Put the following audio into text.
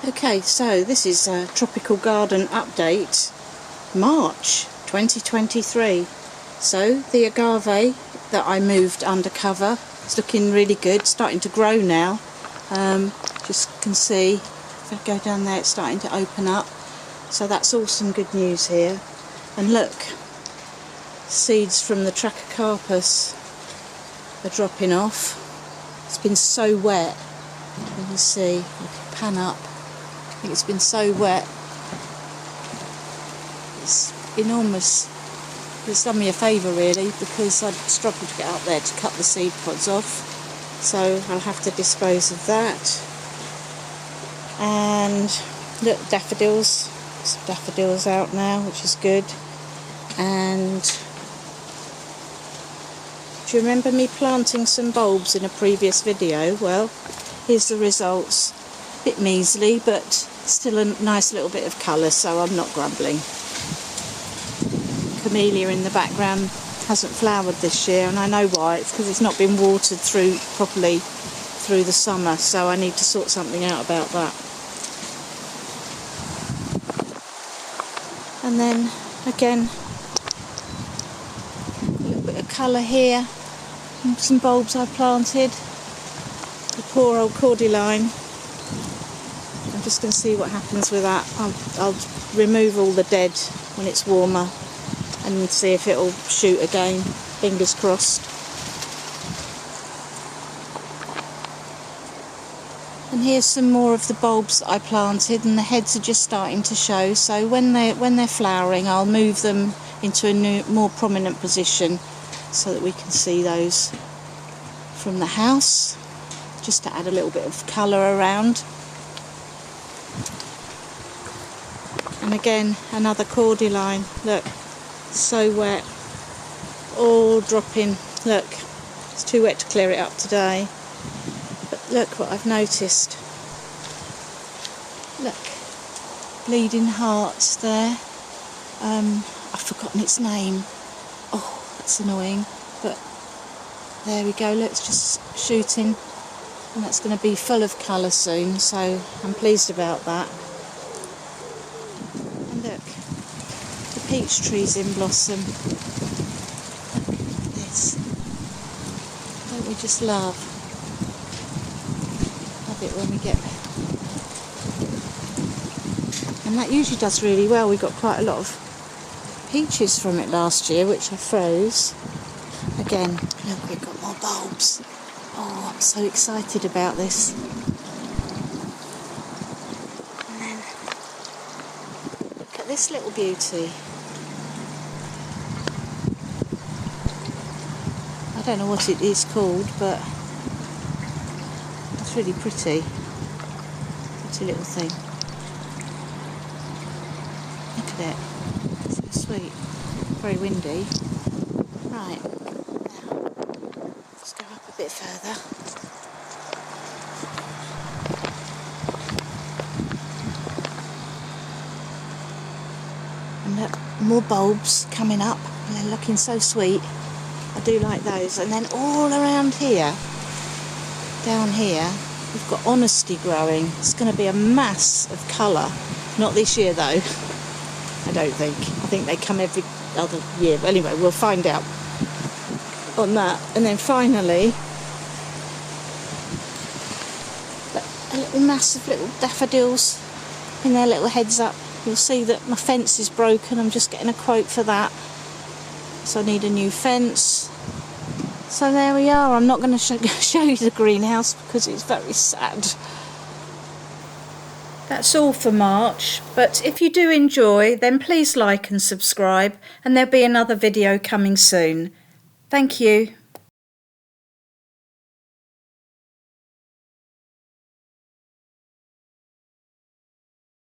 Okay, so this is a Tropical Garden update, March 2023. So the agave that I moved undercover is looking really good, starting to grow now. Just can see, if I go down there, it's starting to open up. So that's all some good news here. And look, seeds from the Trachycarpus are dropping off. It's been so wet. You can see, I can pan up. I think it's been so wet. It's enormous. It's done me a favour really, because I'd struggled to get up there to cut the seed pods off. So I'll have to dispose of that. And look, daffodils. Some daffodils out now, which is good. And do you remember me planting some bulbs in a previous video? Well, here's the results. A bit measly, but still a nice little bit of colour, so I'm not grumbling. Camellia in the background hasn't flowered this year, and I know why. It's because it's not been watered through properly through the summer, so I need to sort something out about that. And then again, a little bit of colour here, and some bulbs I planted. The poor old cordyline. I'm just going to see what happens with that. I'll remove all the dead when it's warmer and see if it'll shoot again. Fingers crossed. And here's some more of the bulbs that I planted, and the heads are just starting to show. So when they're flowering, I'll move them into a more prominent position so that we can see those from the house, just to add a little bit of colour around. And again, another cordyline. Look, so wet, all dropping. Look, it's too wet to clear it up today. But look what I've noticed. Look, bleeding hearts there. I've forgotten its name. Oh, that's annoying. But there we go. Look, it's just shooting, and that's going to be full of colour soon. So I'm pleased about that. Look, the peach tree's in blossom. Look at this. Don't we just love it when we get... And that usually does really well. We got quite a lot of peaches from it last year, which I froze. Again, look, we've got more bulbs. Oh, I'm so excited about this. This little beauty. I don't know what it is called, but it's really pretty. Pretty little thing. Look at it. So sweet. Very windy. Right. Now, let's go up a bit further. And look, more bulbs coming up, and they're looking so sweet. I do like those. And then all around here, down here, we've got honesty growing. It's going to be a mass of colour. Not this year though, I don't think. I think they come every other year. But anyway, we'll find out on that. And then finally, a little mass of little daffodils in their little heads up. You'll see that my fence is broken. I'm just getting a quote for that. So I need a new fence. So there we are. I'm not going to show you the greenhouse because it's very sad. That's all for March. But if you do enjoy, then please like and subscribe. And there'll be another video coming soon. Thank you.